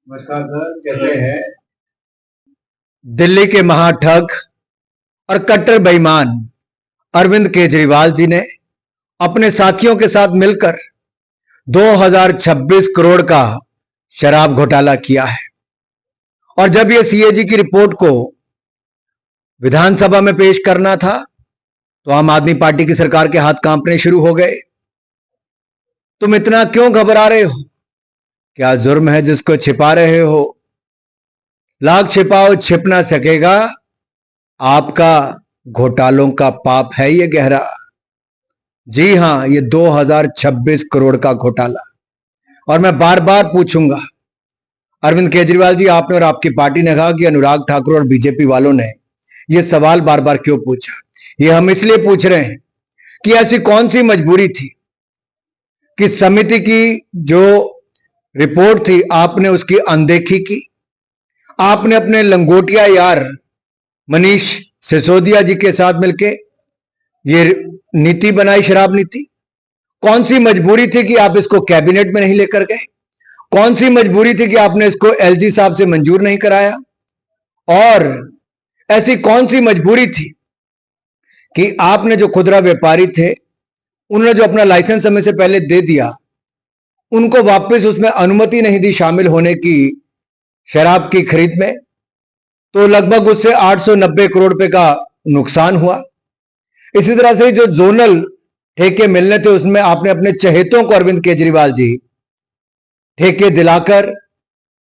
नमस्कार सर, कैसे हैं? दिल्ली के महाठग और कट्टर बेईमान अरविंद केजरीवाल जी ने अपने साथियों के साथ मिलकर 2026 करोड़ का शराब घोटाला किया है। और जब यह सीएजी की रिपोर्ट को विधानसभा में पेश करना था तो आम आदमी पार्टी की सरकार के हाथ कांपने शुरू हो गए। तुम इतना क्यों घबरा रहे हो? क्या जुर्म है जिसको छिपा रहे हो? लाख छिपाओ छिप ना सकेगा, आपका घोटालों का पाप है ये गहरा। जी हां, ये 2026 करोड़ का घोटाला। और मैं बार बार पूछूंगा, अरविंद केजरीवाल जी, आपने और आपकी पार्टी ने कहा कि अनुराग ठाकुर और बीजेपी वालों ने यह सवाल बार बार क्यों पूछा? ये हम इसलिए पूछ रहे हैं कि ऐसी कौन सी मजबूरी थी कि समिति की जो रिपोर्ट थी आपने उसकी अनदेखी की। आपने अपने लंगोटिया यार मनीष सिसोदिया जी के साथ मिलकर ये नीति बनाई, शराब नीति। कौन सी मजबूरी थी कि आप इसको कैबिनेट में नहीं लेकर गए? कौन सी मजबूरी थी कि आपने इसको एलजी साहब से मंजूर नहीं कराया? और ऐसी कौन सी मजबूरी थी कि आपने जो खुदरा व्यापारी थे उन्होंने जो अपना लाइसेंस समय से पहले दे दिया, उनको वापस उसमें अनुमति नहीं दी शामिल होने की शराब की खरीद में, तो लगभग उससे 890 करोड़ रुपए का नुकसान हुआ। इसी तरह से जो जोनल ठेके मिलने थे उसमें आपने अपने चहेतों को अरविंद केजरीवाल जी ठेके दिलाकर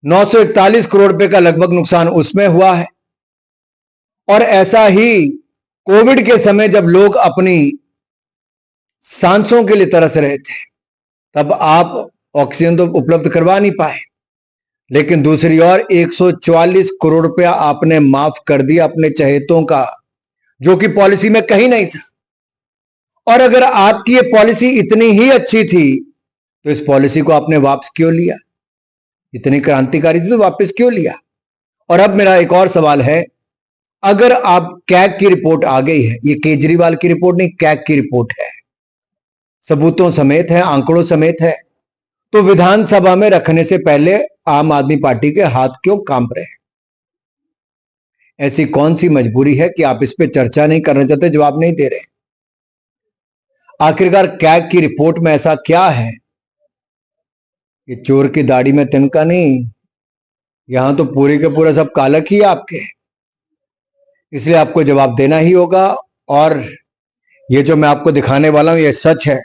941 करोड़ रुपए का लगभग नुकसान उसमें हुआ है। और ऐसा ही कोविड के समय जब लोग अपनी सांसों के लिए तरस रहे थे, तब आप ऑक्सीजन तो उपलब्ध करवा नहीं पाए, लेकिन दूसरी ओर 144 करोड़ रुपया आपने माफ कर दिया अपने चहेतों का, जो कि पॉलिसी में कहीं नहीं था। और अगर आपकी ये पॉलिसी इतनी ही अच्छी थी तो इस पॉलिसी को आपने वापस क्यों लिया? इतनी क्रांतिकारी थी तो वापस क्यों लिया? और अब मेरा एक और सवाल है, अगर आप कैग की रिपोर्ट आ गई है, ये केजरीवाल की रिपोर्ट नहीं, कैग की रिपोर्ट है, सबूतों समेत है, आंकड़ों समेत है, तो विधानसभा में रखने से पहले आम आदमी पार्टी के हाथ क्यों कांप रहे हैं? ऐसी कौन सी मजबूरी है कि आप इस पर चर्चा नहीं करना चाहते, जवाब नहीं दे रहे? आखिरकार कैग की रिपोर्ट में ऐसा क्या है कि चोर की दाढ़ी में तिनका नहीं? यहां तो पूरे के पूरा सब कालक ही आपके, इसलिए आपको जवाब देना ही होगा। और ये जो मैं आपको दिखाने वाला हूं ये सच है,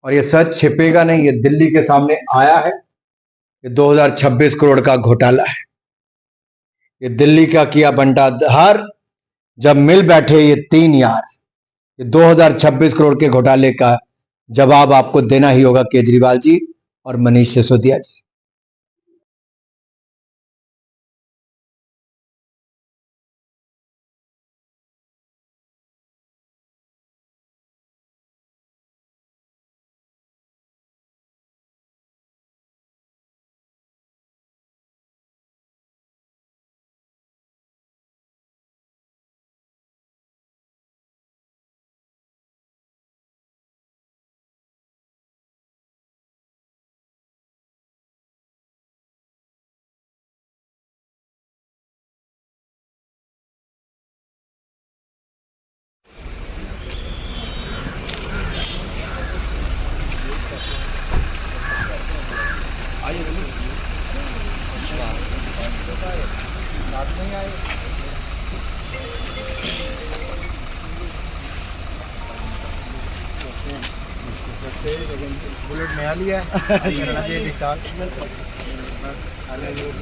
और ये सच छिपेगा नहीं, ये दिल्ली के सामने आया है। ये 2026 करोड़ का घोटाला है। ये दिल्ली का किया बंटाधार जब मिल बैठे ये तीन यार, ये 2026 करोड़ के घोटाले का जवाब आपको देना ही होगा, केजरीवाल जी और मनीष सिसोदिया जी। बुलेट नया लिया है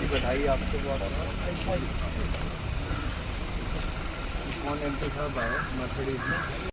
बधाई आपको बहुत। कौन एमपी साहब आए मर्सिडीज में।